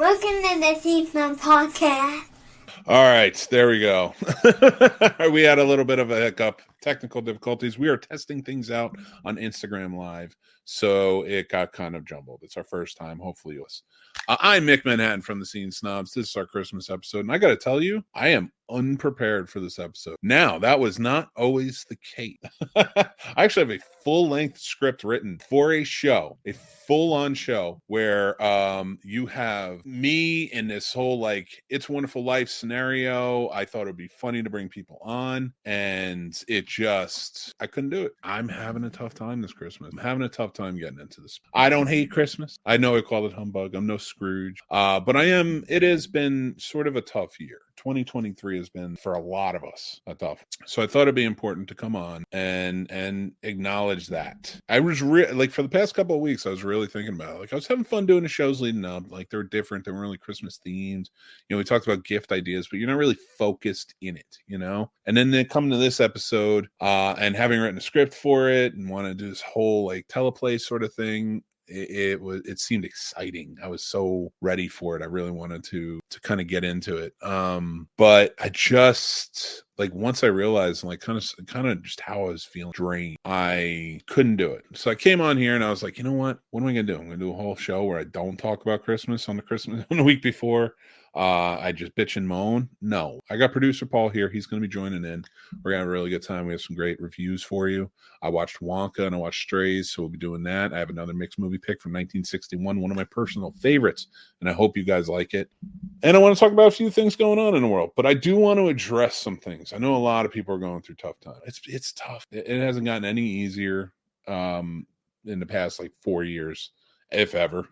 Welcome to the Season Podcast. All right, there we go. We had a little bit of a hiccup, technical difficulties. We are testing things out on Instagram Live, so it got kind of jumbled. It's our first time. Hopefully, you'll. I'm Mick Manhattan from the Scene Snobs. This is our Christmas episode, and I got to tell you, I am unprepared for this episode. Now, that was not always the case. I actually have a full-length script written for a show, a full-on show where you have me in this whole like It's a Wonderful Life scenario. I thought it would be funny to bring people on, and I couldn't do it. I'm having a tough time this Christmas. I'm having a tough time getting into this. I don't hate Christmas. I know I call it humbug. I'm no Scrooge. But it has been sort of a tough year. 2023 has been, for a lot of us, a tough. So I thought it'd be important to come on and acknowledge that. I was for the past couple of weeks, I was really thinking about it. Like, I was having fun doing the shows leading up. Like, they were different. They weren't really Christmas themed. You know, we talked about gift ideas, but you're not really focused in it, you know? And then they come to this episode, and having written a script for it and want to do this whole like teleplay sort of thing, it seemed exciting. I was so ready for it. I really wanted to kind of get into it. But I just, like, once I realized like kind of just how I was feeling drained, I couldn't do it. So I came on here and I was like, you know what am I gonna do? I'm gonna do a whole show where I don't talk about Christmas on the week before. I just bitch and moan. No, I got producer Paul here. He's going to be joining in. We're going to have a really good time. We have some great reviews for you. I watched Wonka and I watched Strays, so we'll be doing that. I have another mixed movie pick from 1961, one of my personal favorites, and I hope you guys like it. And I want to talk about a few things going on in the world, but I do want to address some things. I know a lot of people are going through tough times. It's tough. It hasn't gotten any easier in the past like 4 years. If ever.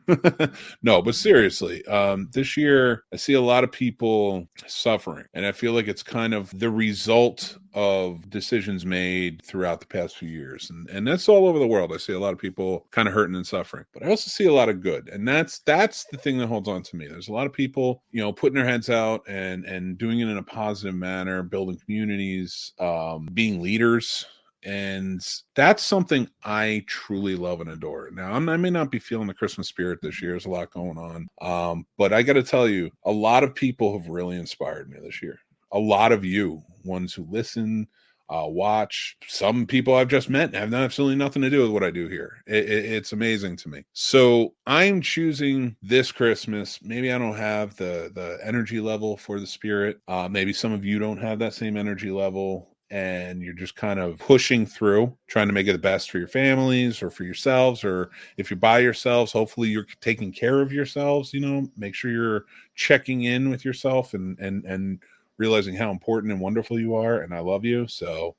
No, but seriously, this year I see a lot of people suffering, and I feel like it's kind of the result of decisions made throughout the past few years, and that's all over the world. I see a lot of people kind of hurting and suffering, but I also see a lot of good, and that's the thing that holds on to me. There's a lot of people, you know, putting their heads out and doing it in a positive manner, building communities, being leaders. And that's something I truly love and adore. Now, I may not be feeling the Christmas spirit this year. There's a lot going on. But I got to tell you, a lot of people have really inspired me this year. A lot of you, ones who listen, watch. Some people I've just met have absolutely nothing to do with what I do here. It's amazing to me. So I'm choosing this Christmas. Maybe I don't have the energy level for the spirit. Maybe some of you don't have that same energy level, and you're just kind of pushing through, trying to make it the best for your families or for yourselves, or if you're by yourselves, hopefully you're taking care of yourselves, you know, make sure you're checking in with yourself and realizing how important and wonderful you are, and I love you. So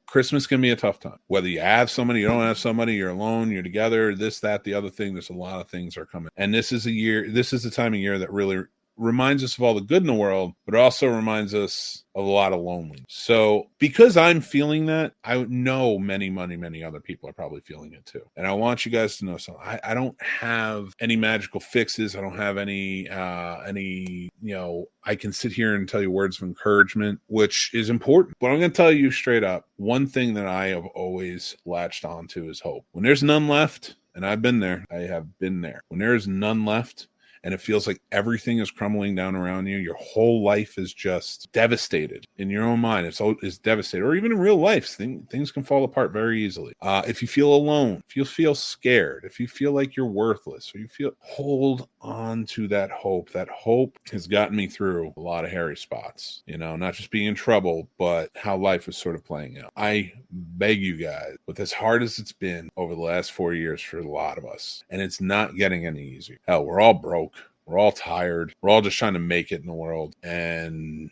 Christmas can be a tough time. Whether you have somebody, you don't have somebody, you're alone, you're together, this, that, the other thing, there's a lot of things are coming. And this is the time of year that really reminds us of all the good in the world, but also reminds us of a lot of loneliness. So because I'm feeling that, I know many other people are probably feeling it too. And I want you guys to know something. I don't have any magical fixes. I don't have any, you know, I can sit here and tell you words of encouragement, which is important. But I'm going to tell you straight up, one thing that I have always latched onto is hope. When there's none left, and I've been there, I have been there. When there is none left, and it feels like everything is crumbling down around you, your whole life is just devastated. In your own mind, it's devastated. Or even in real life, things can fall apart very easily. If you feel alone, if you feel scared, if you feel like you're worthless, or hold on to that hope. That hope has gotten me through a lot of hairy spots. You know, not just being in trouble, but how life is sort of playing out. I beg you guys, with as hard as it's been over the last 4 years for a lot of us, and it's not getting any easier. Hell, we're all broke. We're all tired. We're all just trying to make it in the world. And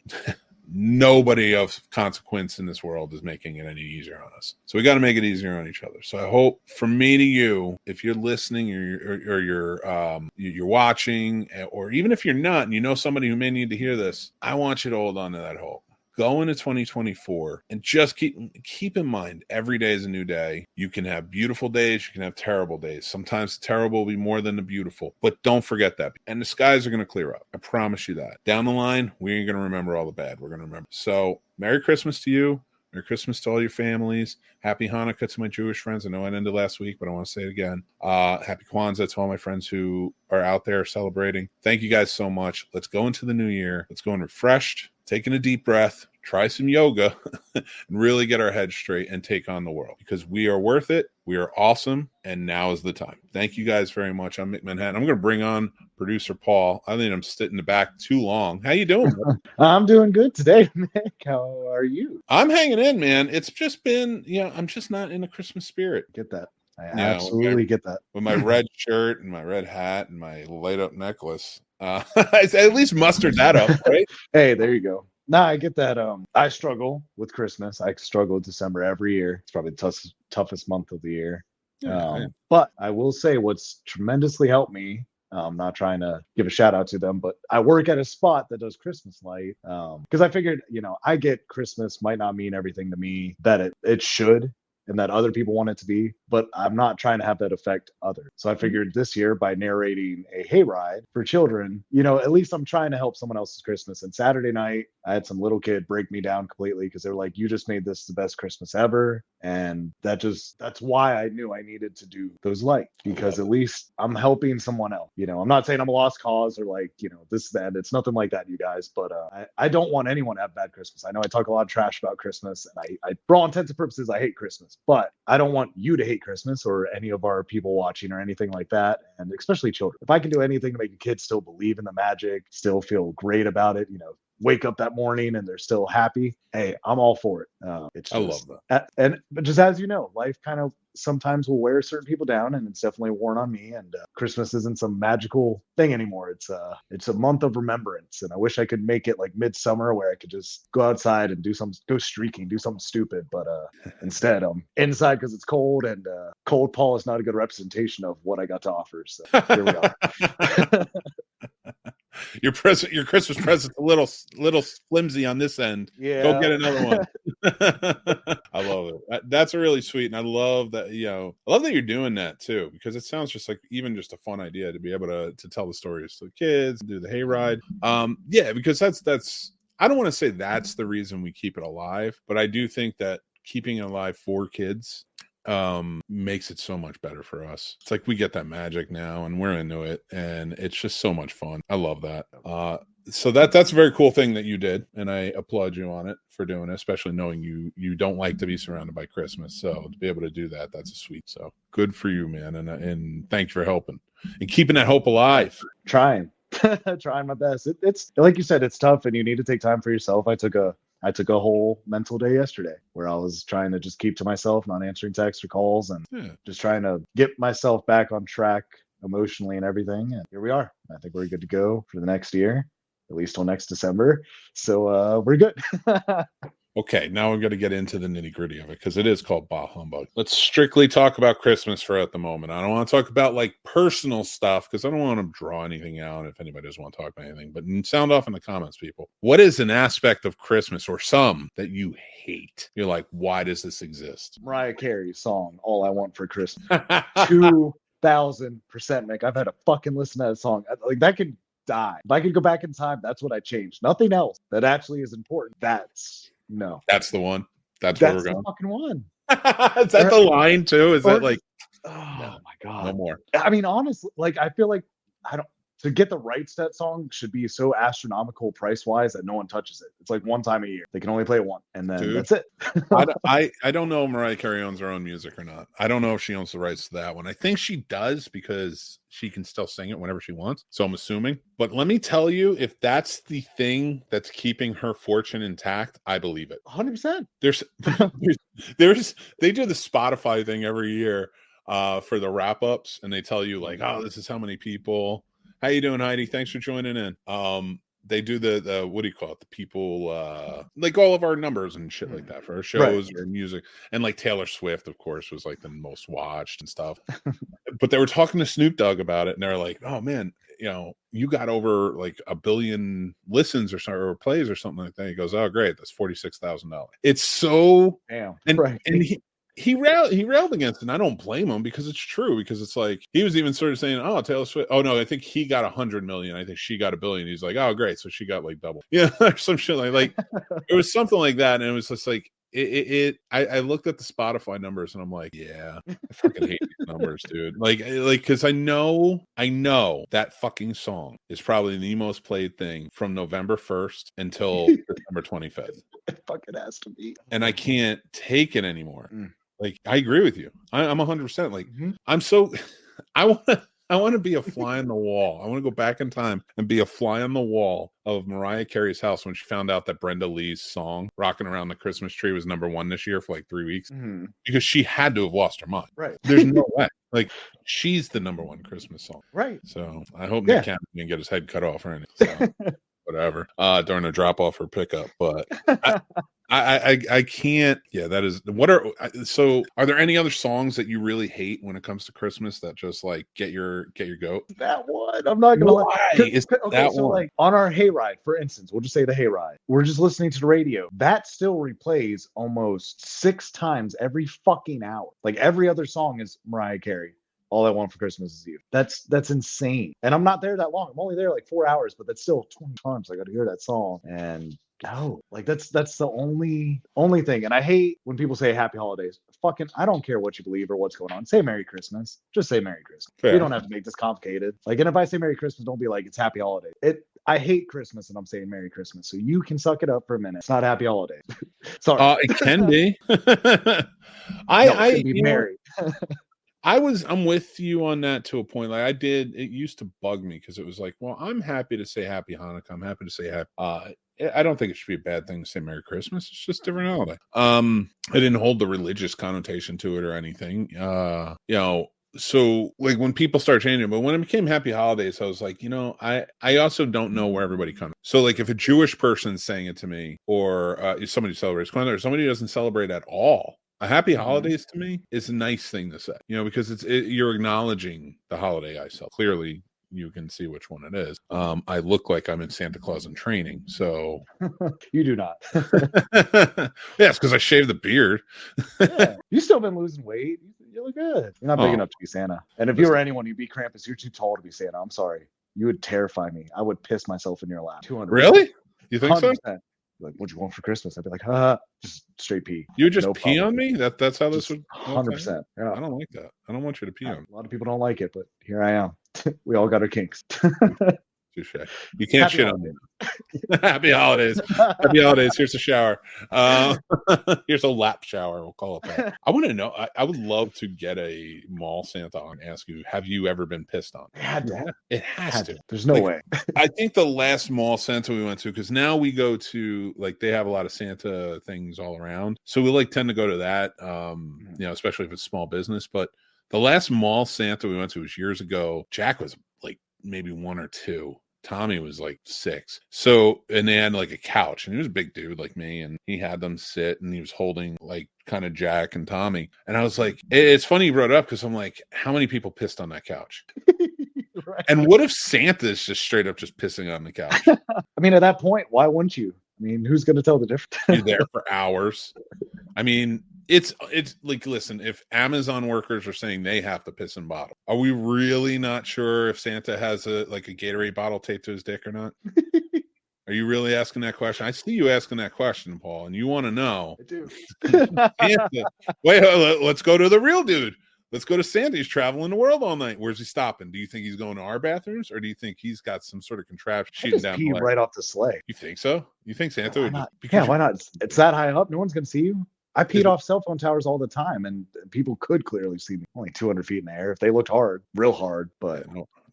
nobody of consequence in this world is making it any easier on us. So we got to make it easier on each other. So I hope, from me to you, if you're listening or you're watching, or even if you're not and you know somebody who may need to hear this, I want you to hold on to that hope. Go into 2024 and just keep in mind, every day is a new day. You can have beautiful days, you can have terrible days. Sometimes the terrible will be more than the beautiful, but don't forget that. And the skies are going to clear up. I promise you that. Down the line, we ain't going to remember all the bad. We're going to remember. So Merry Christmas to you. Merry Christmas to all your families. Happy Hanukkah to my Jewish friends. I know it ended last week, but I want to say it again. Happy Kwanzaa to all my friends who are out there celebrating. Thank you guys so much. Let's go into the new year. Let's go in refreshed, taking a deep breath, try some yoga, and really get our heads straight and take on the world, because we are worth it. We are awesome, and now is the time. Thank you guys very much. I'm Mick Manhattan. I'm going to bring on producer Paul. I think I'm sitting in the back too long. How you doing? I'm doing good today, Mick. How are you? I'm hanging in, man. It's just been, I'm just not in the Christmas spirit. Get that. I absolutely get that. With my red shirt and my red hat and my light up necklace. At least mustered that up, right? Hey, there you go. Nah, I get that. I struggle with Christmas. I struggle with December every year. It's probably the toughest month of the year. But I will say what's tremendously helped me, I'm not trying to give a shout out to them, but I work at a spot that does Christmas light. Because I figured, I get Christmas might not mean everything to me that it should, and that other people want it to be, but I'm not trying to have that affect others. So I figured this year, by narrating a hayride for children, at least I'm trying to help someone else's Christmas. And Saturday night, I had some little kid break me down completely because they were like, you just made this the best Christmas ever. And that's why I knew I needed to do those lights, because at least I'm helping someone else. I'm not saying I'm a lost cause or this, that. It's nothing like that, you guys. But I don't want anyone to have bad Christmas. I know I talk a lot of trash about Christmas, and I for all intents and purposes, I hate Christmas. But I don't want you to hate Christmas or any of our people watching or anything like that, and especially children. If I can do anything to make a kid still believe in the magic, still feel great about it, wake up that morning and they're still happy, hey, I'm all for it. I love that. But just as you know, life kind of sometimes will wear certain people down, and it's definitely worn on me. And Christmas isn't some magical thing anymore. It's a month of remembrance, and I wish I could make it like midsummer where I could just go outside and go streaking, do something stupid. But instead, I'm inside because it's cold, and cold Paul is not a good representation of what I got to offer. So here we are. Your Christmas present's a little flimsy on this end. Yeah. Go get another one. I love it. That's really sweet, and I love that. I love that you're doing that too, because it sounds just like even just a fun idea to be able to tell the stories to the kids, do the hayride. Because that's. I don't want to say that's the reason we keep it alive, but I do think that keeping it alive for kids makes it so much better for us. It's like we get that magic now, and we're into it, and it's just so much fun. I love that. So that's a very cool thing that you did, and I applaud you on it for doing it, especially knowing you don't like to be surrounded by Christmas. So to be able to do that's a sweet. So good for you, man, and thank you for helping and keeping that hope alive. Trying my best. It's like you said, it's tough, and you need to take time for yourself. I took a whole mental day yesterday where I was trying to just keep to myself, not answering texts or calls, and just trying to get myself back on track emotionally and everything. And here we are. I think we're good to go for the next year, at least till next December. So we're good. Okay, now we're going to get into the nitty gritty of it, because it is called Bah Humbug. Let's strictly talk about Christmas for at the moment. I don't want to talk about personal stuff, because I don't want to draw anything out if anybody doesn't want to talk about anything. But sound off in the comments, people. What is an aspect of Christmas, or some, that you hate? You're like, why does this exist? Mariah Carey's song, All I Want for Christmas. 2000%, Mick. I've had to fucking listen to that song. That could die. If I could go back in time, that's what I changed. Nothing else that actually is important. No. That's the one. That's where we're going. The fucking one. Is that the line too? Is that like? Oh my god. No more. I mean, honestly, I feel like to get the rights to that song should be so astronomical price wise that no one touches it. It's like one time a year. They can only play it once, and then that's it. I don't know if Mariah Carey owns her own music or not. I don't know if she owns the rights to that one. I think she does, because she can still sing it whenever she wants. So I'm assuming. But let me tell you, if that's the thing that's keeping her fortune intact, I believe it. 100%. There's they do the Spotify thing every year for the wrap ups, and they tell you this is how many people. How you doing, Heidi? Thanks for joining in. They do the what do you call it? The people all of our numbers and shit like that for our shows or music. And Taylor Swift, of course, was the most watched and stuff. But they were talking to Snoop Dogg about it, and they're like, "Oh man, you got over 1 billion listens or plays or something like that." He goes, "Oh great, that's $46,000." It's so damn. And he railed against it, and I don't blame him, because it's true, because it's he was even sort of saying, oh, Taylor Swift, oh no, I think he got 100 million, I think she got 1 billion. He's like, oh great, so she got double, or some shit like it was something like that. And it was just I looked at the Spotify numbers and I'm like, yeah, I fucking hate these numbers, dude. Like, because I know that fucking song is probably the most played thing from November 1st until December 25th. It fucking has to be. And I can't take it anymore. Mm. Like, I agree with you. I'm 100%. Like, Mhm. I'm so, I want to be a fly on the wall. I want to go back in time and be a fly on the wall of Mariah Carey's house when she found out that Brenda Lee's song "Rocking Around the Christmas Tree" was #1 this year for like 3 weeks, because she had to have lost her mind. Right. There's no way. Like, she's the #1 Christmas song. Right. So I hope Nick Cannon didn't get his head cut off or anything. So, whatever. During a drop off or pickup, but. I can't. Yeah, that is. Are there any other songs that you really hate when it comes to Christmas that just like get your goat? That one. I'm not gonna lie. Is Okay, that so one? like on our hayride, for instance, we'll just say the hayride. We're just listening to the radio. That still replays almost 6 times every fucking hour. Like every other song is Mariah Carey. All I Want for Christmas Is You. That's insane. And I'm not there that long. I'm only there like 4 hours, but that's still 20 times I got to hear that song. And no, like that's the only thing. And I hate when people say Happy Holidays. Fucking, I don't care what you believe or what's going on. Say Merry Christmas. Just say Merry Christmas. Fair. You don't have to make this complicated. Like, and if I say Merry Christmas, don't be like it's Happy Holidays. I hate Christmas and I'm saying Merry Christmas. So you can suck it up for a minute. It's not Happy Holidays. Sorry. It can be. It can be Merry. I'm with you on that to a point. Like it used to bug me because it was like, well, I'm happy to say Happy Hanukkah. I'm happy to say happy. I don't think it should be a bad thing to say Merry Christmas. It's just a different holiday. I didn't hold the religious connotation to it or anything. So like when people start changing, but when it became Happy Holidays, I was like, I also don't know where everybody comes. So like if a Jewish person's saying it to me, or if somebody celebrates Kwanzaa, or somebody doesn't celebrate at all, a Happy Holidays to me is a nice thing to say, because you're acknowledging the holiday I celebrate. Clearly, you can see which one it is. I look like I'm in Santa Claus in training, so you do not. Yes, because I shaved the beard. Yeah. You still been losing weight. You look good. You're not big enough to be Santa. And if you were anyone, you'd be Krampus. You're too tall to be Santa. I'm sorry. You would terrify me. I would piss myself in your lap. 200. Really? You think 100%. So? Like, what you want for Christmas? I'd be like, just straight pee. You would just pee on me? That's how this would 100%. Yeah. I don't like that. I don't want you to pee on me. A lot of people don't like it, but here I am. We all got our kinks. Touche. You can't shit on me. Happy holidays. Happy holidays. Here's a shower. Here's a lap shower. We'll call it that. I want to know. I would love to get a mall Santa and ask you, have you ever been pissed on? It has to. There's no way. I think the last mall Santa we went to, because now we go to, like, they have a lot of Santa things all around. So we tend to go to that, especially if it's small business. But the last mall Santa we went to was years ago. Jack was like maybe 1 or 2. Tommy was like 6. So, and they had like a couch, and he was a big dude like me, and he had them sit, and he was holding like kind of Jack and Tommy. And I was like, it's funny you brought it up, because I'm like, how many people pissed on that couch? Right. And what if Santa's just straight up just pissing on the couch? I mean, at that point, why wouldn't you? I mean, who's going to tell the difference? You're there for hours. I mean, it's like, listen, if Amazon workers are saying they have to piss in bottle, are we really not sure if Santa has a Gatorade bottle taped to his dick or not? Are you really asking that question? I see you asking that question, Paul, and you want to know. I do. Santa, wait, let's go to the real dude. Let's go to Santa. He's traveling the world all night. Where's he stopping? Do you think he's going to our bathrooms, or do you think he's got some sort of contraption shooting down the right off the sleigh? You think so? You think Santa would? Why not? It's that high up. No one's going to see you. I peed off cell phone towers all the time, and people could clearly see me. Only 200 feet in the air if they looked hard, real hard. But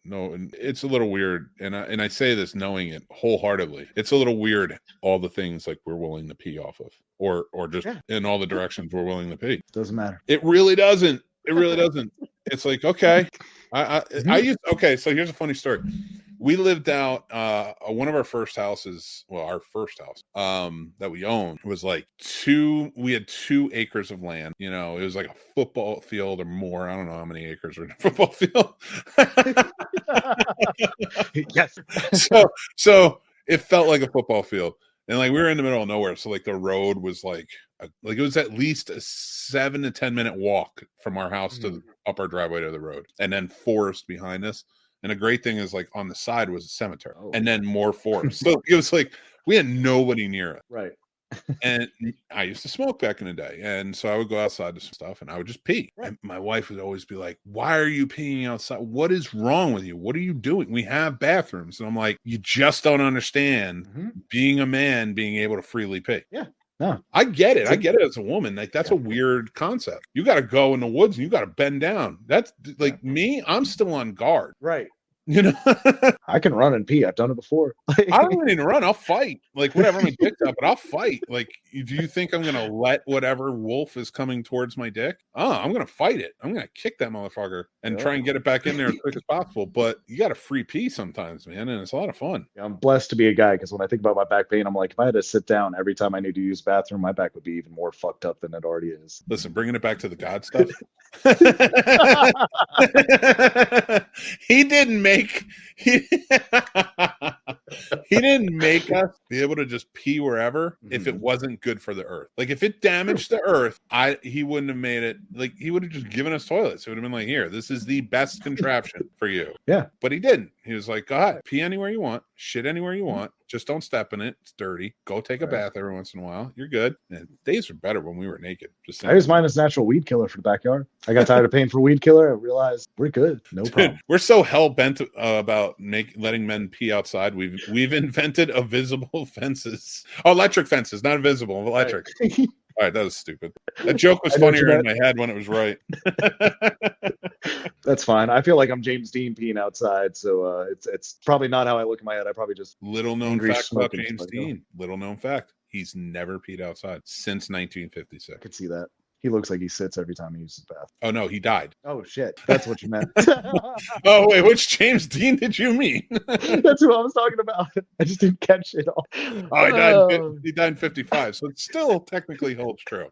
no, and it's a little weird. And I say this knowing it wholeheartedly. It's a little weird. All the things like we're willing to pee off of, or just in all the directions we're willing to pee. Doesn't matter. It really doesn't. It really doesn't. It's like, okay, I used. Okay, so here's a funny story. We lived out one of our first houses. Well, our first house that we owned was like we had 2 acres of land. It was like a football field or more. I don't know how many acres were in a football field. Yes. So it felt like a football field. And like we were in the middle of nowhere. So like the road was like it was at least a 7 to 10 minute walk from our house to up our driveway to the road, and then forest behind us. And the great thing is, like, on the side was a cemetery, and then more forest. So it was like we had nobody near it. Right. And I used to smoke back in the day. And so I would go outside to some stuff and I would just pee. Right. And my wife would always be like, why are you peeing outside? What is wrong with you? What are you doing? We have bathrooms. And I'm like, you just don't understand being a man, being able to freely pee. Yeah. No. I get it. I get it as a woman. Like, that's a weird concept. You got to go in the woods and you got to bend down. That's like me. I'm still on guard. Right. You know, I can run and pee. I've done it before. I don't need to run. I'll fight. Like, whatever my dick's up, but I'll fight. Like, do you think I'm gonna let whatever wolf is coming towards my dick? Oh, I'm gonna fight it. I'm gonna kick that motherfucker and try and get it back in there as quick as possible. But you got to free pee sometimes, man, and it's a lot of fun. Yeah, I'm blessed to be a guy because when I think about my back pain, I'm like, if I had to sit down every time I need to use the bathroom, my back would be even more fucked up than it already is. Listen, bringing it back to the God stuff. He didn't make us be able to just pee wherever if it wasn't good for the earth. Like, if it damaged the earth, he wouldn't have made it. Like, he would have just given us toilets. It would have been like, here, this is the best contraption for you. Yeah. But he didn't. He was like, go ahead, pee anywhere you want, shit anywhere you want. Just don't step in it. It's dirty. Go take a bath every once in a while. You're good. And days were better when we were naked. Just I use mine as natural weed killer for the backyard. I got tired of paying for weed killer. I realized we're good. No problem. We're so hell bent about letting men pee outside. We've invented invisible fences. Oh, electric fences, not invisible, electric. Right. All right, that was stupid. That joke was funnier in my head when it was right. That's fine. I feel like I'm James Dean peeing outside, so it's probably not how I look in my head. I probably just little known fact about James Dean. Little known fact: he's never peed outside since 1956. I could see that. He looks like he sits every time he uses the bath. Oh no, he died. Oh shit, that's what you meant. Oh wait, which James Dean did you mean? That's who I was talking about. I just didn't catch it all. Oh, he died in 55, so it still technically holds true.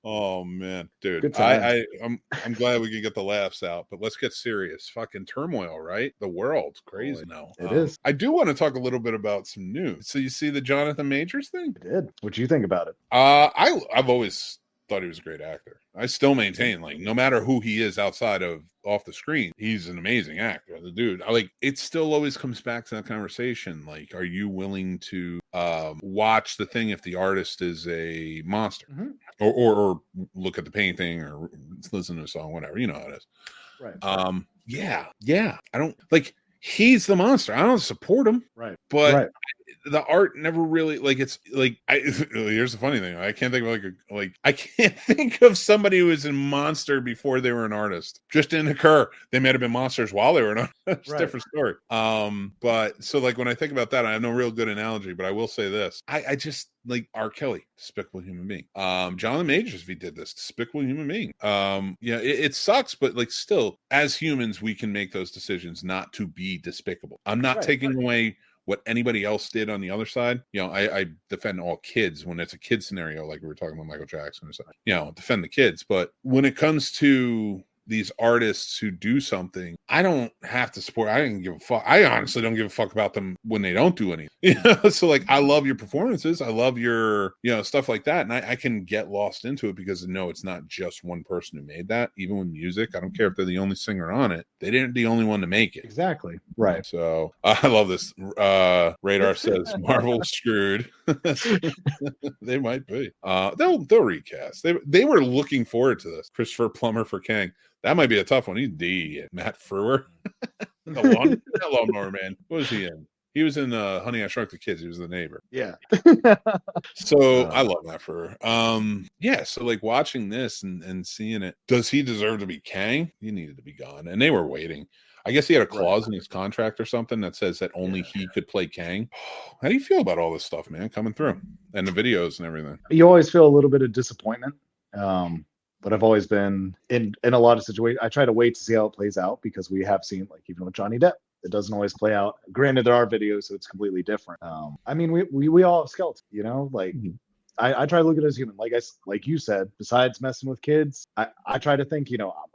Oh man, dude, I'm glad we could get the laughs out, but let's get serious. Fucking turmoil, right? The world's crazy now. It is. I do want to talk a little bit about some news. So you see the Jonathan Majors thing? I did. What do you think about it? I've always thought he was a great actor. I still maintain, like, no matter who he is outside of off the screen, he's an amazing actor. The dude, it still always comes back to that conversation. Like, are you willing to watch the thing if the artist is a monster, or look at the painting or listen to a song, whatever, you know how it is. Right. Yeah. I don't like. He's the monster. I don't support him. Right. But the art never really, like, it's like, here's the funny thing. I can't think of I can't think of somebody who was a monster before they were an artist. Just didn't occur. They might have been monsters while they were an artist. It's a different story. But so, like, when I think about that, I have no real good analogy, but I will say this. I just, like, R. Kelly, despicable human being. Jonathan Majors, if he did this, despicable human being. It sucks, but, like, still, as humans, we can make those decisions not to be despicable. I'm not taking away what anybody else did on the other side. I defend all kids when it's a kid scenario, like we were talking about Michael Jackson or something. Defend the kids. But when it comes to these artists who do something, I don't have to support. I didn't give a fuck. I honestly don't give a fuck about them when they don't do anything. So, like, I love your performances. I love your, stuff like that. And I can get lost into it because no, it's not just one person who made that. Even with music, I don't care if they're the only singer on it. They didn't the only one to make it. Exactly. Right. So I love this. Radar says Marvel screwed. They might be. They'll recast. They were looking forward to this. Christopher Plummer for Kang. That might be a tough one. He's D. Matt Frewer. The Lawnmower Man. What was he in? He was in Honey, I Shrunk the Kids. He was the neighbor. Yeah. So I love Matt Frewer. So, like, watching this and seeing it, does he deserve to be Kang? He needed to be gone. And they were waiting. I guess he had a clause in his contract or something that says that only he could play Kang. How do you feel about all this stuff, man, coming through? And the videos and everything. You always feel a little bit of disappointment. But I've always been in a lot of situations. I try to wait to see how it plays out because we have seen, like, even with Johnny Depp, it doesn't always play out. Granted, there are videos, so it's completely different. I mean, we all have skeletons, like. I try to look at it as human. Like you said, besides messing with kids, I try to think,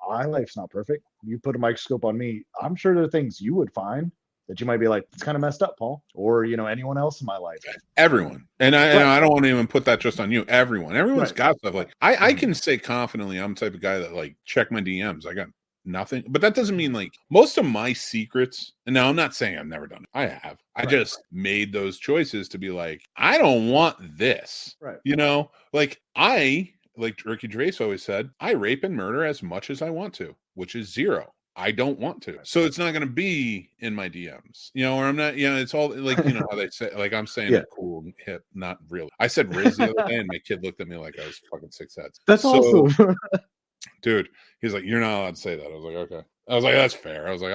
my life's not perfect. You put a microscope on me, I'm sure there are things you would find that you might be like, it's kind of messed up, Paul, or anyone else in my life. Everyone, and I don't want to even put that just on you. Everyone's got stuff. Like, I can say confidently, I'm the type of guy that, like, check my DMs. I got nothing. But that doesn't mean like most of my secrets. And now I'm not saying I've never done it. I have. I just made those choices to be like, I don't want this. Right. You know, like Ricky Gervais always said, I rape and murder as much as I want to, which is 0. I don't want to. So it's not going to be in my DMs, you know, or I'm not, you know, it's all like, you know, how they say, like, I'm saying it cool and hip, not really. I said Riz the other day and my kid looked at me like I was fucking 6 heads. That's awesome. Dude, he's like, you're not allowed to say that. I was like, okay. I was like, that's fair. I was like,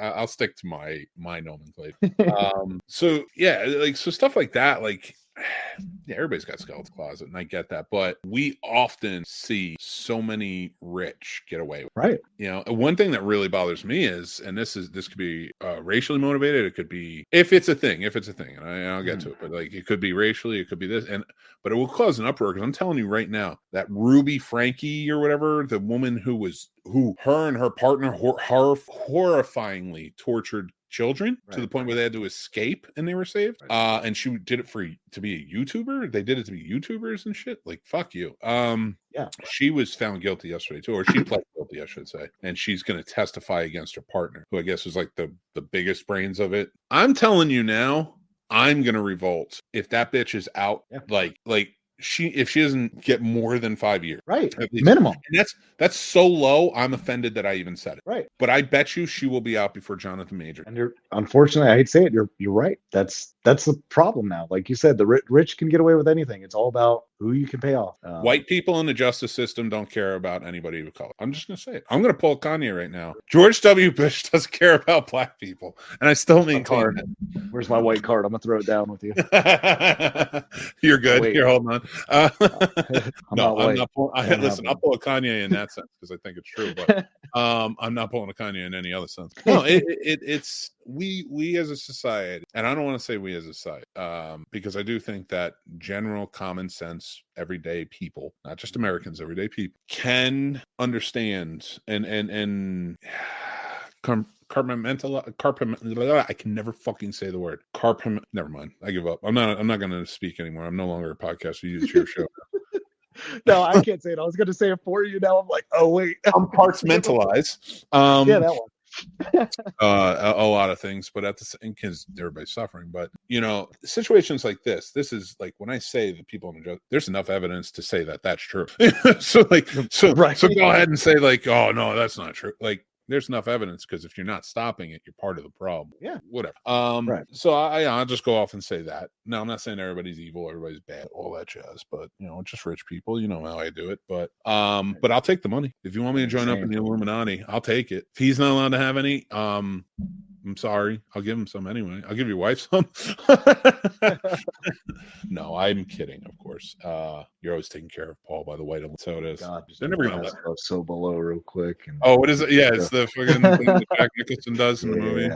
I'll stick to my nomenclature. So yeah, like, so stuff like that, like, yeah, everybody's got skeleton closet, and I get that, but we often see so many rich get away with it. Right. You know, one thing that really bothers me is, and this could be racially motivated. It could be if it's a thing, and I'll get to it, but like it could be racially, it could be this, but it will cause an uproar because I'm telling you right now that Ruby Frankie or whatever, the woman who her and her partner horrifyingly tortured children to the point where they had to escape and they were saved. And she did it to be a YouTuber. They did it to be YouTubers and shit. Like, fuck you. She was found guilty yesterday too, or she pled guilty, I should say. And she's going to testify against her partner, who I guess was like the biggest brains of it. I'm telling you now, I'm going to revolt if that bitch is out. Like if she doesn't get more than 5 years, right? Minimum. And that's so low. I'm offended that I even said it. Right. But I bet you she will be out before Jonathan Major. And unfortunately, I hate to say it, you're right. That's the problem now. Like you said, the rich can get away with anything. It's all about who you can pay off. White people in the justice system don't care about anybody of color. I'm just going to say it. I'm going to pull Kanye right now. George W. Bush doesn't care about black people. And I still maintain that. Where's my white card? I'm going to throw it down with you. You're good. Here, hold on. I'm not pulling. Listen, I'll pull a Kanye in that sense because I think it's true, but I'm not pulling a Kanye in any other sense. No, it's we as a society, and I don't want to say we as a society, because I do think that general common sense, everyday people, not just Americans, everyday people, can understand and I can never fucking say the word. Never mind. I give up. I'm not going to speak anymore. I'm no longer a podcast. It's your show. No, I can't say it. I was going to say it for you. Now I'm like, oh wait. Compartmentalize. Yeah, that one. A lot of things, but at the same, because everybody's suffering. But you know, situations like this is like when I say that people in the judge, there's enough evidence to say that that's true. So go ahead and say like, oh no, that's not true. Like, there's enough evidence, because if you're not stopping it, you're part of the problem. Yeah. Whatever. So I'll just go off and say that. Now, I'm not saying everybody's evil, everybody's bad, all that jazz, but you know, just rich people, you know how I do it. But I'll take the money. If you want me to join up in the Illuminati, I'll take it. If he's not allowed to have any, I'm sorry. I'll give him some anyway. I'll give your wife some. No, I'm kidding, of course. You're always taking care of Paul by the way. So it is. God, they're never going to let her. So below real quick. And what is it? Yeah, it's the fucking thing that Jack Nicholson does in the movie.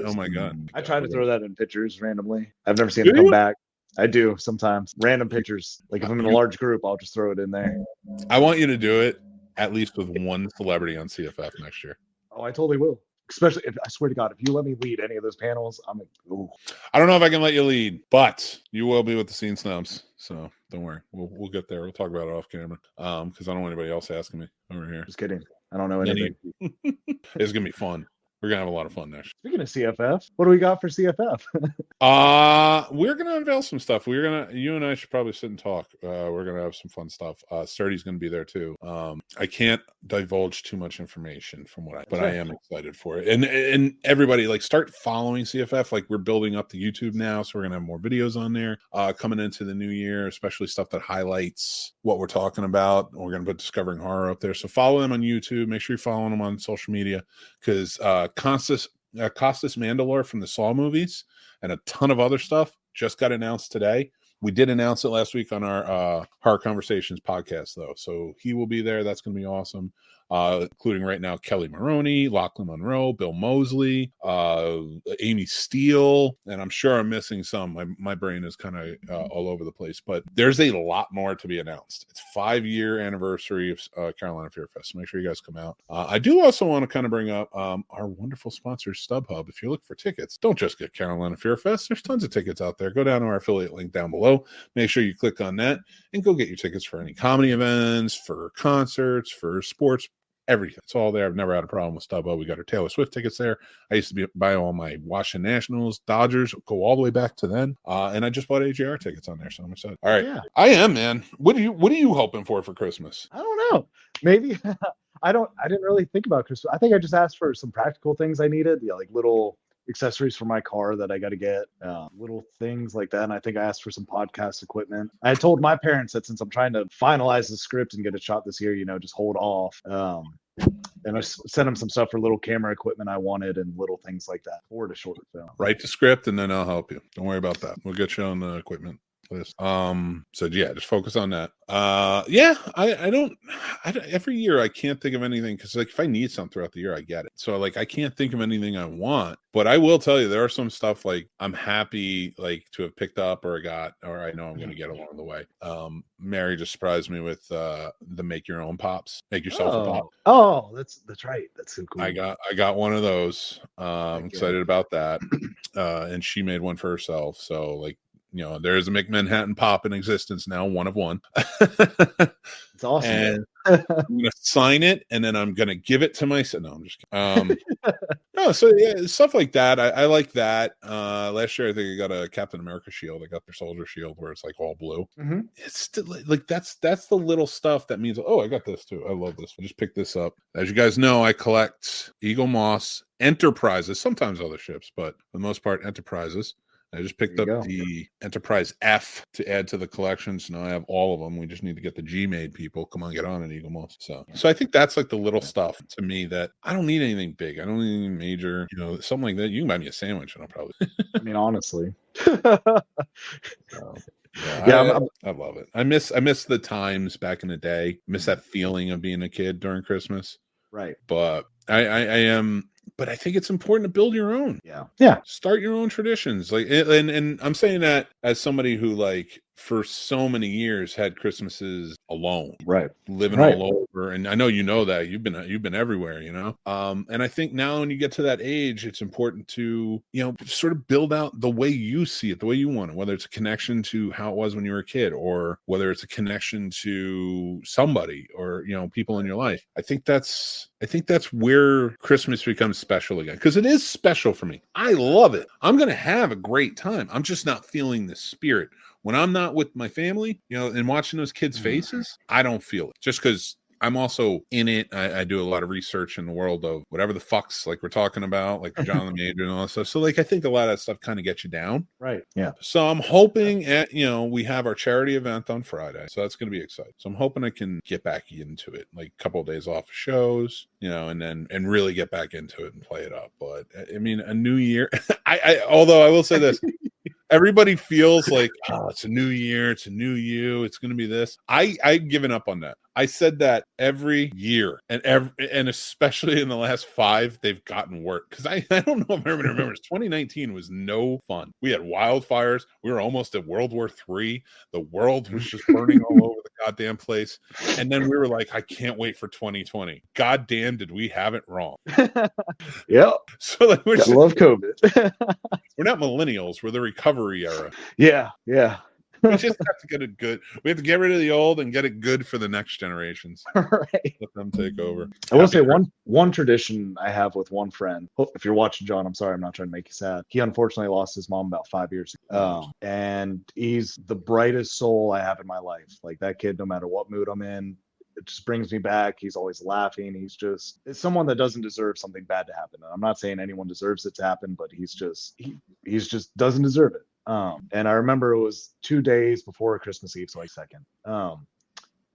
Oh my God. I try to throw that in pictures randomly. I've never seen it come back. I do sometimes. Random pictures. Like if I'm in a large group, I'll just throw it in there. I want you to do it at least with one celebrity on CFF next year. Oh, I totally will. Especially if, I swear to God, if you let me lead any of those panels, I'm like, ooh. I don't know if I can let you lead, but you will be with the Scene Snubs. So don't worry. We'll get there. We'll talk about it off camera. Because I don't want anybody else asking me over here. Just kidding. I don't know anything. It's gonna be fun. We're gonna have a lot of fun next. Speaking of CFF, what do we got for CFF? We're gonna unveil some stuff. You and I should probably sit and talk. We're gonna have some fun stuff. Sturdy's gonna be there too. I can't divulge too much information but I am excited for it. And everybody, like, start following CFF. Like, we're building up the YouTube now, so we're gonna have more videos on there coming into the new year, especially stuff that highlights what we're talking about. We're gonna put Discovering Horror up there, so follow them on YouTube. Make sure you're following them on social media, because Costas Mandylor from the Saw movies and a ton of other stuff just got announced today. We did announce it last week on our Horror Conversations podcast, though. So he will be there. That's going to be awesome. Including right now Kelly Maroney, Lachlan Monroe, Bill Mosley, Amy Steele, and I'm sure I'm missing some. My brain is kind of all over the place, but there's a lot more to be announced. It's 5-year anniversary of Carolina Fear Fest. So make sure you guys come out. I do also want to kind of bring up our wonderful sponsor, StubHub. If you're looking for tickets, don't just get Carolina Fear Fest. There's tons of tickets out there. Go down to our affiliate link down below. Make sure you click on that and go get your tickets for any comedy events, for concerts, for sports, everything. It's all there. I've never had a problem with StubHub. We got our Taylor Swift tickets there. I used to buy all my Washington Nationals, Dodgers, go all the way back to then. And I just bought AJR tickets on there. So I'm excited. All right. Yeah. I am, man. What are you hoping for Christmas? I don't know. Maybe I didn't really think about Christmas. I think I just asked for some practical things I needed, like little accessories for my car that I got to get, little things like that. And I think I asked for some podcast equipment. I had told my parents that since I'm trying to finalize the script and get it shot this year, just hold off. And I sent them some stuff for little camera equipment I wanted and little things like that for the short film. Write the script and then I'll help you. Don't worry about that. We'll get you on the equipment list. So yeah, just focus on that. I don't every year I can't think of anything, because like if I need something throughout the year, I get it. So like I can't think of anything I want, but I will tell you there are some stuff like I'm happy like to have picked up or I know I'm going to get along the way. Mary just surprised me with the make your own pops, make yourself a pop. Oh, that's right. That's so cool. I got one of those. I'm excited about that. And she made one for herself. So like, there's a McManhattan pop in existence now, one of one. It's awesome. And I'm gonna sign it, and then I'm gonna give it to myself. No, I'm just kidding. No, so yeah, stuff like that. I like that. Last year I think I got a Captain America shield. I got their soldier shield where it's like all blue. Mm-hmm. It's still, like that's the little stuff that means, oh, I got this too. I love this. I just picked this up. As you guys know, I collect Eagle Moss Enterprises, sometimes other ships, but for the most part Enterprises. I just picked up the Enterprise F to add to the collection. So now I have all of them. We just need to get the G made, people. Come on, get on it, Eagle Moss. So I think that's like the little stuff to me that I don't need anything big. I don't need anything major. Something like that. You can buy me a sandwich and I'll probably. I mean, honestly. I I love it. I miss the times back in the day. I miss that feeling of being a kid during Christmas. Right. But I am. But I think it's important to build your own. Yeah. Start your own traditions. Like, and I'm saying that as somebody who, like, for so many years had Christmases alone, right, living all over. And I know that you've been everywhere, and I think now when you get to that age, it's important to, sort of build out the way you see it, the way you want it, whether it's a connection to how it was when you were a kid, or whether it's a connection to somebody or, people in your life. I think that's where Christmas becomes special again, because it is special for me. I love it. I'm going to have a great time. I'm just not feeling the spirit. When I'm not with my family, and watching those kids' faces, I don't feel it. Just because I'm also in it. I do a lot of research in the world of whatever the fucks, like we're talking about, like John the Major and all that stuff. So like, I think a lot of that stuff kind of gets you down. Right. Yeah. So I'm hoping we have our charity event on Friday. So that's going to be exciting. So I'm hoping I can get back into it, like a couple of days off of shows, and really get back into it and play it up. But I mean, a new year, although I will say this, everybody feels like, oh, it's a new year, it's a new you, it's going to be this. I've given up on that. I said that every year, and especially in the last 5, they've gotten worse. Because I don't know if everyone remembers, 2019 was no fun. We had wildfires. We were almost at World War III. The world was just burning all over the goddamn place. And then we were like, I can't wait for 2020. God damn, did we have it wrong? Yeah. So like, I love COVID. We're not millennials. We're the recovery era. Yeah. We just have to get it good. We have to get rid of the old and get it good for the next generations. Right. Let them take over. I will say one tradition I have with one friend. If you're watching, John, I'm sorry, I'm not trying to make you sad. He unfortunately lost his mom about 5 years ago. And he's the brightest soul I have in my life. Like that kid, no matter what mood I'm in, it just brings me back. He's always laughing. It's someone that doesn't deserve something bad to happen. And I'm not saying anyone deserves it to happen, but he's just doesn't deserve it. And I remember it was 2 days before Christmas Eve, so like second.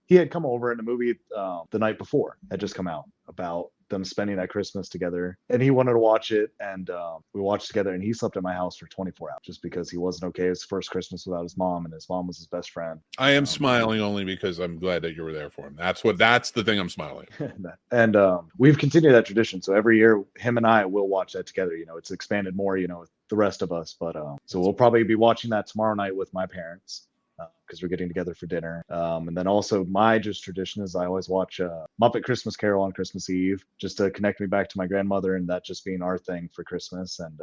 He had come over, and the movie the night before had just come out about them spending that Christmas together, and he wanted to watch it, and we watched together, and he slept at my house for 24 hours just because he wasn't okay. His first Christmas without his mom, and his mom was his best friend. I am smiling only because I'm glad that you were there for him. That's the thing I'm smiling. And we've continued that tradition, so every year him and I will watch that together. It's expanded more, with the rest of us, but so we'll probably be watching that tomorrow night with my parents, because we're getting together for dinner. And then also my tradition is I always watch Muppet Christmas Carol on Christmas Eve, just to connect me back to my grandmother, and that just being our thing for Christmas. And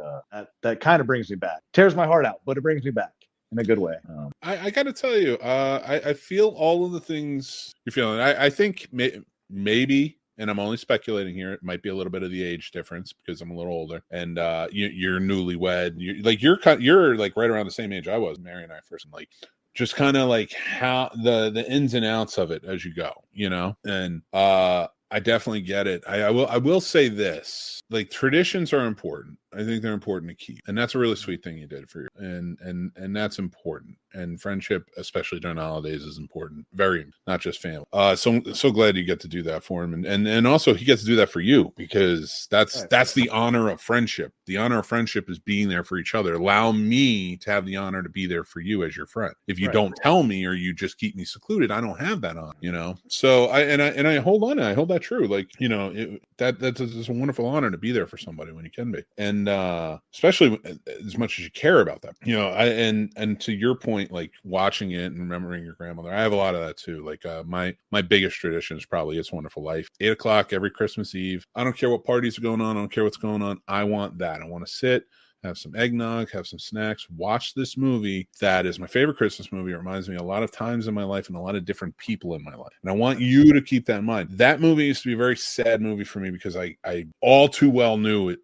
that kind of brings me back. Tears my heart out, but it brings me back in a good way. I got to tell you, I feel all of the things you're feeling. I think maybe and I'm only speculating here, it might be a little bit of the age difference because I'm a little older, and you're newlywed. You're like right around the same age I was. Mary and I first, like, just kind of like how the ins and outs of it as you go, and I definitely get it. I will say this, like, traditions are important. I think they're important to keep, and that's a really sweet thing you did for you, and that's important. And friendship, especially during the holidays, is important. Very, not just family. So glad you get to do that for him, and also he gets to do that for you, because that's the honor of friendship. The honor of friendship is being there for each other. Allow me to have the honor to be there for you as your friend. If you don't tell me, or you just keep me secluded, I don't have that honor. So I hold on. I hold that true. Like, that's a wonderful honor to be there for somebody when you can be, and especially as much as you care about them. And to your point, like watching it and remembering your grandmother, I have a lot of that too. Like my biggest tradition is probably It's a Wonderful Life. 8:00 every Christmas Eve. I don't care what parties are going on. I don't care what's going on. I want that. I want to sit, have some eggnog, have some snacks, watch this movie. That is my favorite Christmas movie. It reminds me a lot of times in my life and a lot of different people in my life. And I want you to keep that in mind. That movie used to be a very sad movie for me because I all too well knew it.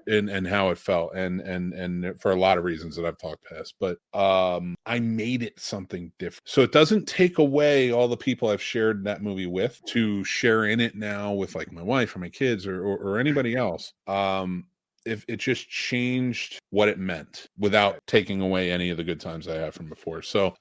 And how it felt, and for a lot of reasons that I've talked past, but I made it something different. So it doesn't take away all the people I've shared that movie with to share in it now with, like, my wife or my kids or anybody else. If it just changed what it meant without taking away any of the good times I had from before. So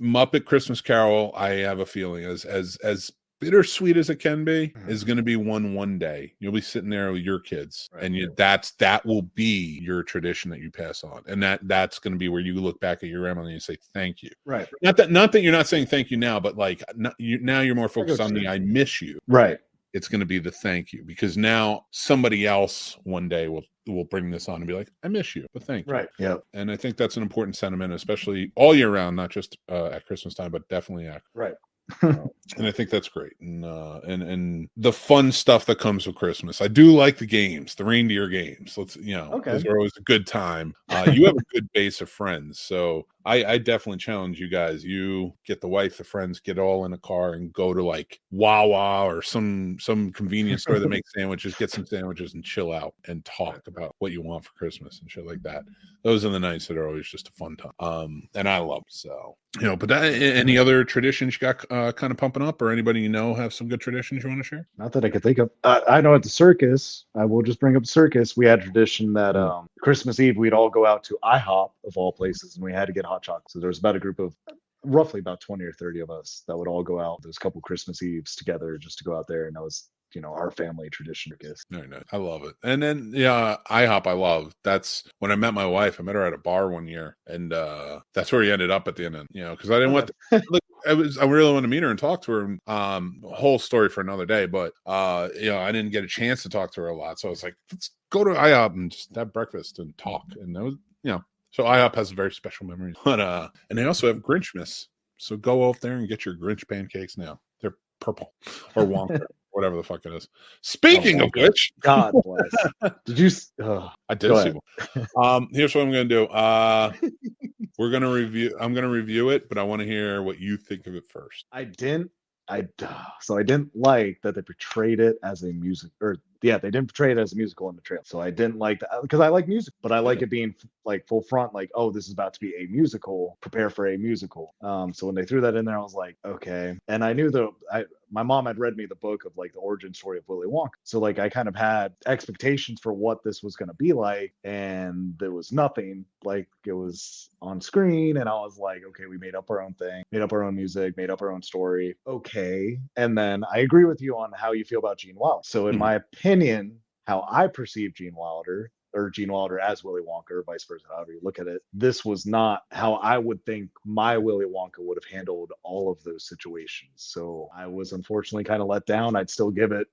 Muppet Christmas Carol, I have a feeling as bittersweet as it can be, is going to be one day. You'll be sitting there with your kids, and that will be your tradition that you pass on, and that's going to be where you look back at your grandma and you say thank you. Right. Not that you're not saying thank you now, but like now you're more focused on the I miss you. Right. It's going to be the thank you, because now somebody else one day will bring this on and be like, I miss you, but thank you. Right. Yeah. And I think that's an important sentiment, especially all year round, not just at Christmas time, but definitely at right. And I think that's great, and the fun stuff that comes with Christmas. I do like the games, the reindeer games. Those are always a good time. You have a good base of friends, so I definitely challenge you guys. You get the wife, the friends, get all in a car and go to like Wawa or some convenience store that makes sandwiches. Get some sandwiches and chill out and talk about what you want for Christmas and shit like that. Those are the nights that are always just a fun time. And I love it. So, but any other traditions you got kind of pumping up, or anybody have some good traditions you want to share? Not that I could think of. I know at the circus, I will just bring up the circus. We had a tradition that Christmas Eve, we'd all go out to IHOP of all places, and we had to get hot chocolate. So there was about a group of roughly about 20 or 30 of us that would all go out. There's a couple Christmas Eves together just to go out there, and that was our family tradition, I guess. Very nice. I love it. And then IHOP I love. That's when I met my wife. I met her at a bar one year, and that's where we ended up at the end, because I didn't want to look. I really wanted to meet her and talk to her. Whole story for another day, but I didn't get a chance to talk to her a lot. So I was like, let's go to IHOP and just have breakfast and talk. And that was, so IHOP has very special memories. But and they also have Grinchmas. So go out there and get your Grinch pancakes now. They're purple or Wonka. Whatever the fuck it is. Speaking of which, God bless. Did you? I did see one. Here's what I'm going to do. I'm going to review it, but I want to hear what you think of it first. I didn't like that they portrayed it as a music, they didn't portray it as a musical in the trailer. So I didn't like that, because I like music, but I like it being like full front, like, oh, this is about to be a musical, prepare for a musical. So when they threw that in there, I was like, okay. And I knew my mom had read me the book of like the origin story of Willy Wonka. So like I kind of had expectations for what this was going to be like, and there was nothing like it was on screen. And I was like, okay, we made up our own thing, made up our own music, made up our own story. Okay. And then I agree with you on how you feel about Gene Wilder. So in my opinion, how I perceive Gene Wilder as Willy Wonka, or vice versa, however you look at it, this was not how I would think my Willy Wonka would have handled all of those situations. So I was unfortunately kind of let down. I'd still give it,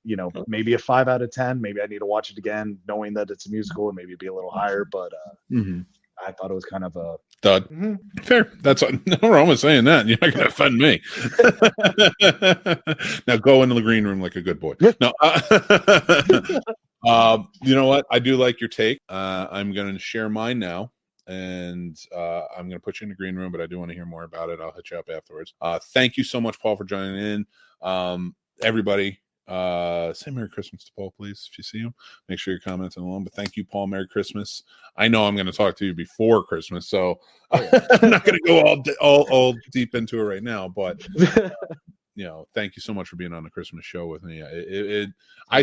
maybe a 5 out of 10. Maybe I need to watch it again, knowing that it's a musical, and maybe it'd be a little higher. But I thought it was kind of a dud. Fair. That's no wrong with saying that. You're not going to offend me. Now go into the green room like a good boy. No. You know what? I do like your take. I'm going to share mine now, and I'm going to put you in the green room, but I do want to hear more about it. I'll hit you up afterwards. Thank you so much, Paul, for joining in. Everybody, Say Merry Christmas to Paul, please. If you see him, make sure you're commenting along. But thank you, Paul. Merry Christmas. I know I'm going to talk to you before Christmas, so I'm not going to go all deep into it right now. But thank you so much for being on the Christmas show with me. I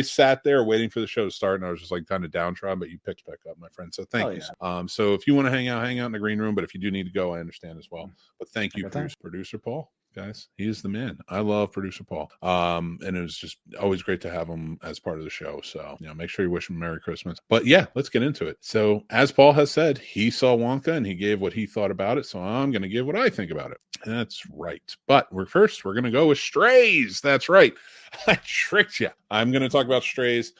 sat there waiting for the show to start, and I was just like kind of downtrodden, but you picked back up, my friend. So thank you. So if you want to hang out in the green room, but if you do need to go, I understand as well. But thank you, producer Paul. Guys, he is the man. I love producer Paul. And it was just always great to have him as part of the show. So, make sure you wish him Merry Christmas. But yeah, let's get into it. So as Paul has said, he saw Wonka and he gave what he thought about it. So I'm going to give what I think about it. That's right. But we're going to go with Strays. That's right. I tricked you. I'm going to talk about Strays.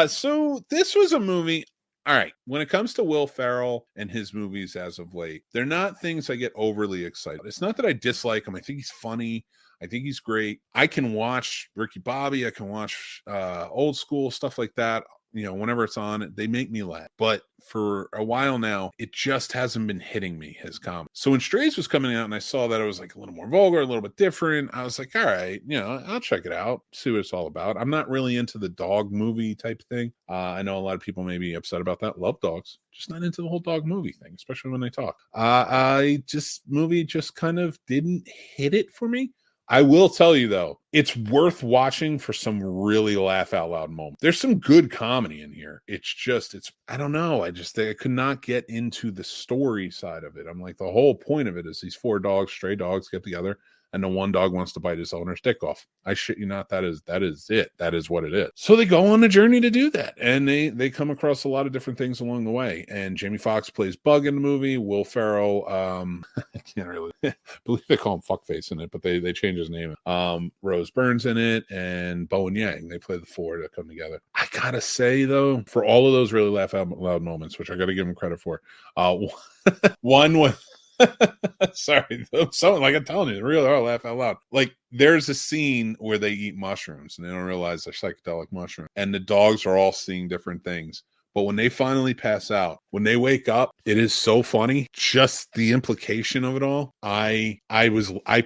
So this was a movie. All right, when it comes to Will Ferrell and his movies as of late, they're not things I get overly excited. It's not that I dislike him. I think he's funny. I think he's great. I can watch Ricky Bobby. I can watch old school stuff like that. Whenever it's on, they make me laugh. But for a while now, it just hasn't been hitting me, his comedy. So when Strays was coming out and I saw that it was like a little more vulgar, a little bit different, I was like, all right, I'll check it out, see what it's all about. I'm not really into the dog movie type thing. I know a lot of people may be upset about that. Love dogs. Just not into the whole dog movie thing, especially when they talk. Movie just kind of didn't hit it for me. I will tell you, though, it's worth watching for some really laugh out loud moments. There's some good comedy in here. I don't know. I could not get into the story side of it. I'm like, the whole point of it is these 4 dogs, stray dogs, get together, and the one dog wants to bite his owner's dick off. I shit you not. That is it. That is what it is. So they go on a journey to do that. And they come across a lot of different things along the way. And Jamie Foxx plays Bug in the movie. Will Ferrell, I can't really believe they call him Fuckface in it, but they change his name. Rose Byrne's in it, and Bowen Yang. They play the 4 that come together. I gotta say, though, for all of those really laugh out loud moments, which I gotta give them credit for, one was sorry, something like I'm telling you, they really are laugh out loud. Like there's a scene where they eat mushrooms and they don't realize they're psychedelic mushrooms, and the dogs are all seeing different things. But when they finally pass out, when they wake up, it is so funny. Just the implication of it all. I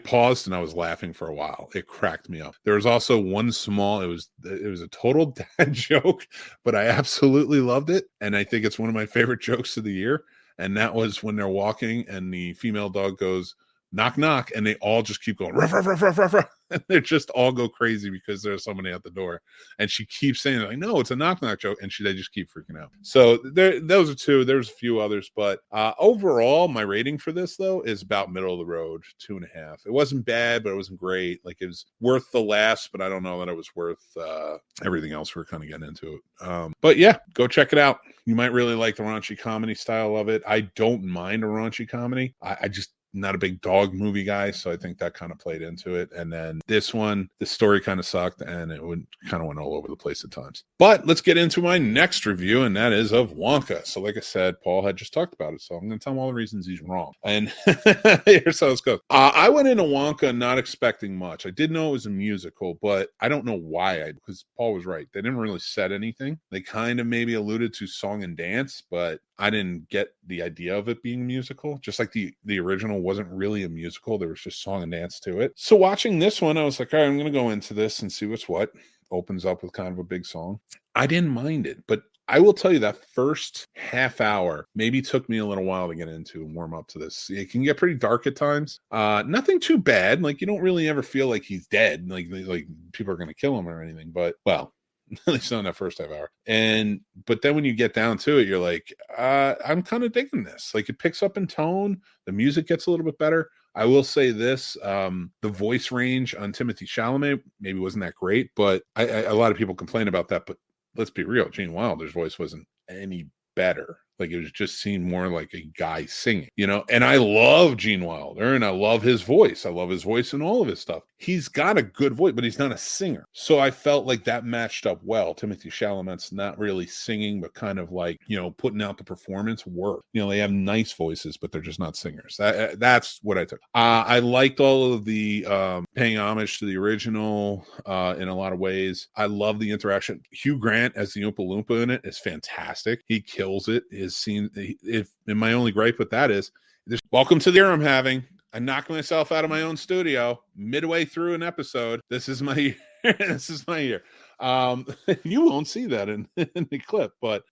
paused and I was laughing for a while. It cracked me up. There was also one small, it was a total dad joke, but I absolutely loved it. And I think it's one of my favorite jokes of the year. And that was when they're walking and the female dog goes, knock, knock. And they all just keep going, ruff, ruff, ruff, ruff, ruff, ruff. And they just all go crazy because there's somebody at the door. And she keeps saying, like, no, it's a knock, knock joke. And they just keep freaking out. So those are 2. There's a few others. But overall, my rating for this, though, is about middle of the road, 2.5. It wasn't bad, but it wasn't great. Like, it was worth the laughs, but I don't know that it was worth everything else we're kind of getting into it. But yeah, go check it out. You might really like the raunchy comedy style of it. I don't mind a raunchy comedy. I just not a big dog movie guy, so I think that kind of played into it. And then this one, the story kind of sucked, and it kind of went all over the place at times. But let's get into my next review, and that is of Wonka. So like I said, Paul had just talked about it, so I'm going to tell him all the reasons he's wrong. And here's how this goes. I went into Wonka not expecting much. I did know it was a musical, but I don't know why, because Paul was right. They didn't really set anything. They kind of maybe alluded to song and dance, but I didn't get the idea of it being musical. Just like the original wasn't really a musical. There was just song and dance to it. So watching this one, I was like, all right, I'm going to go into this and see what's what. Opens up with kind of a big song. I didn't mind it, but I will tell you that first half hour maybe took me a little while to get into and warm up to this. It can get pretty dark at times. Nothing too bad. Like you don't really ever feel like he's dead. Like people are going to kill him or anything, but well, at least not in that first half hour. But then when you get down to it, you're like, I'm kind of digging this. Like it picks up in tone. The music gets a little bit better. I will say this, the voice range on Timothée Chalamet maybe wasn't that great, but a lot of people complain about that. But let's be real, Gene Wilder's voice wasn't any better. Like it was just seemed more like a guy singing, and I love Gene Wilder and I love his voice. I love his voice in all of his stuff. He's got a good voice, but he's not a singer. So I felt like that matched up well. Timothée Chalamet's not really singing, but kind of like, putting out the performance work. They have nice voices, but they're just not singers. That's what I took. I liked all of the paying homage to the original in a lot of ways. I love the interaction. Hugh Grant as the Oompa Loompa in it is fantastic. He kills it. His scene, and my only gripe with that is, welcome to the year I'm having. I knocked myself out of my own studio midway through an episode. This is my This is my year. You won't see that in the clip, but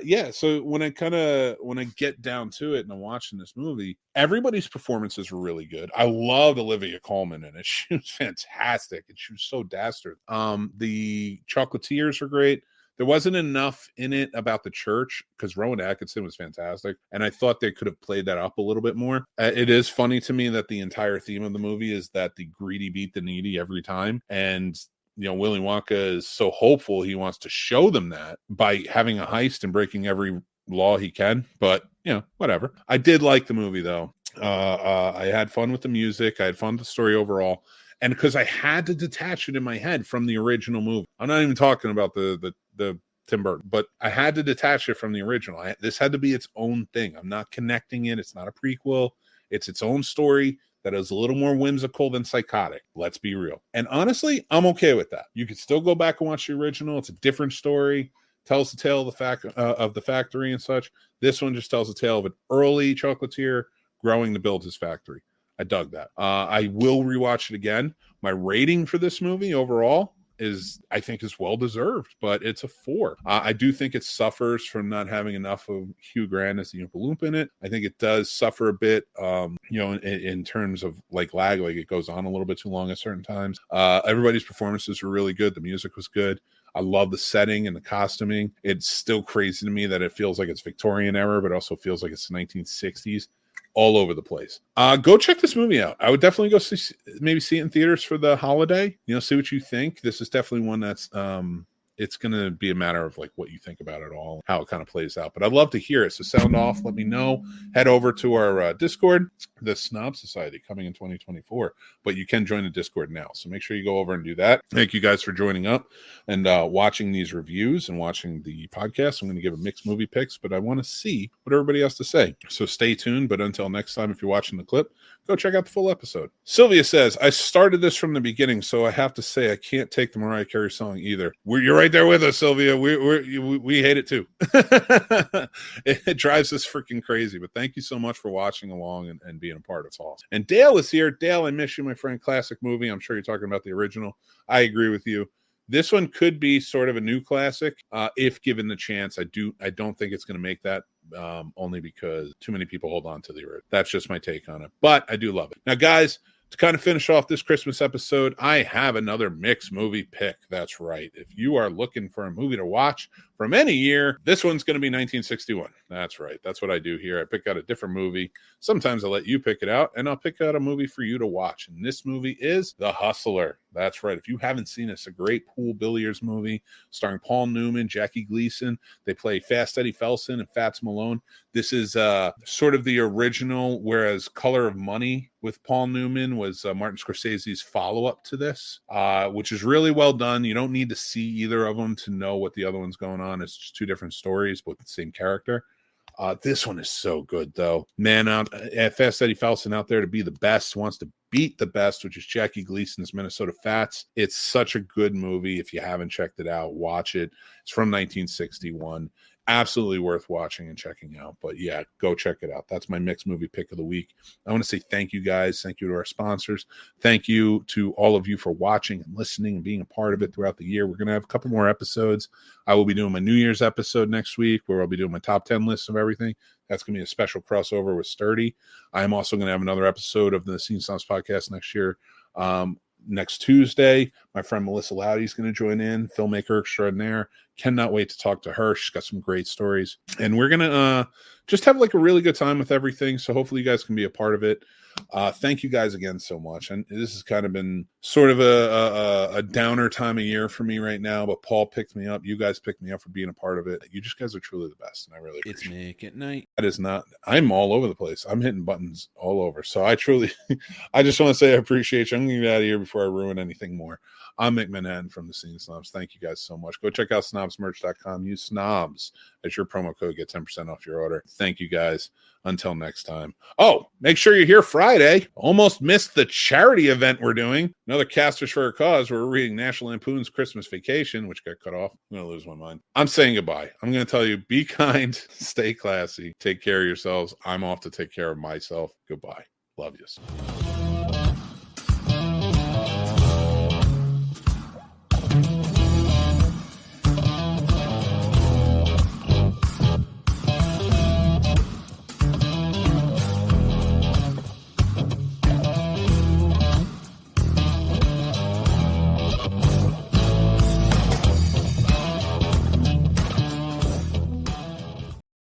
yeah. So when I get down to it and I'm watching this movie, everybody's performances were really good. I loved Olivia Colman in it. She was fantastic, and she was so dastard. The Chocolatiers were great. There wasn't enough in it about the church because Rowan Atkinson was fantastic, and I thought they could have played that up a little bit more. It is funny to me that the entire theme of the movie is that the greedy beat the needy every time, and Willy Wonka is so hopeful he wants to show them that by having a heist and breaking every law he can. But whatever. I did like the movie though. I had fun with the music. I had fun with the story overall. And because I had to detach it in my head from the original movie. I'm not even talking about the Tim Burton, but I had to detach it from the original. This had to be its own thing. I'm not connecting it. It's not a prequel. It's its own story that is a little more whimsical than psychotic. Let's be real. And honestly, I'm okay with that. You could still go back and watch the original. It's a different story. Tells the tale of the factory and such. This one just tells the tale of an early chocolatier growing to build his factory. I dug that. I will rewatch it again. My rating for this movie overall I think is well deserved, but it's a 4. I do think it suffers from not having enough of Hugh Grant as the Oompa Loompa in it. I think it does suffer a bit, in terms of like lag, like it goes on a little bit too long at certain times. Everybody's performances were really good. The music was good. I love the setting and the costuming. It's still crazy to me that it feels like it's Victorian era, but also feels like it's the 1960s. All over the place. Go check this movie out. I would definitely go see it in theaters for the holiday. See what you think. This is definitely one that's it's going to be a matter of like what you think about it all, how it kind of plays out. But I'd love to hear it. So sound off. Let me know. Head over to our Discord, the Snob Society, coming in 2024. But you can join the Discord now. So make sure you go over and do that. Thank you guys for joining up and watching these reviews and watching the podcast. I'm going to give a mixed movie picks, but I want to see what everybody has to say. So stay tuned. But until next time, if you're watching the clip, go check out the full episode. Sylvia says, I started this from the beginning, so I have to say I can't take the Mariah Carey song either. You're right there with us, Sylvia. We hate it too. It drives us freaking crazy. But thank you so much for watching along and being a part of it. It's awesome. And Dale is here. Dale, I miss you, my friend. Classic movie. I'm sure you're talking about the original. I agree with you. This one could be sort of a new classic if given the chance. I don't think it's going to make that. Only because too many people hold on to the original. That's just my take on it. But I do love it. Now, guys, to kind of finish off this Christmas episode, I have another mixed movie pick. That's right. If you are looking for a movie to watch from any year, this one's going to be 1961. That's right. That's what I do here. I pick out a different movie. Sometimes I'll let you pick it out, and I'll pick out a movie for you to watch. And this movie is The Hustler. That's right. If you haven't seen it, it's a great pool billiards movie starring Paul Newman, Jackie Gleason. They play Fast Eddie Felson and Fats Malone. This is sort of the original, whereas Color of Money with Paul Newman was Martin Scorsese's follow-up to this, which is really well done. You don't need to see either of them to know what the other one's going on. It's just two different stories, but the same character. This one is so good, though. Man, Fast Eddie Felson out there to be the best, wants to beat the best, which is Jackie Gleason's Minnesota Fats. It's such a good movie. If you haven't checked it out, watch it. It's from 1961. Absolutely worth watching and checking out. But yeah, go check it out. That's my mixed movie pick of the week. I want to say thank you guys. Thank you to our sponsors. Thank you to all of you for watching and listening and being a part of it throughout the year. We're going to have a couple more episodes. I will be doing my New Year's episode next week where I'll be doing my top 10 lists of everything. That's going to be a special crossover with Sturdy. I'm also going to have another episode of the thescenesnobs podcast next year. Next Tuesday, my friend Melissa Loudy is going to join in, filmmaker extraordinaire. Cannot wait to talk to her. She's got some great stories. And we're going to just have like a really good time with everything. So hopefully you guys can be a part of it. Thank you guys again so much. And this has kind of been sort of a downer time of year for me right now, but Paul picked me up. You guys picked me up for being a part of it. You just guys are truly the best. And I really appreciate it. It's Mick at night. That is not, I'm all over the place. I'm hitting buttons all over. So I truly, I just want to say I appreciate you. I'm going to get out of here before I ruin anything more. I'm Mick Manhattan from The Scene Snobs. Thank you guys so much. Go check out snobsmerch.com. Use snobs as your promo code. Get 10% off your order. Thank you guys. Until next time. Oh, make sure you're here Friday. Almost missed the charity event we're doing. Another Casters for a Cause. We're reading National Lampoon's Christmas Vacation, which got cut off. I'm going to lose my mind. I'm saying goodbye. I'm going to tell you, be kind, stay classy, take care of yourselves. I'm off to take care of myself. Goodbye. Love you.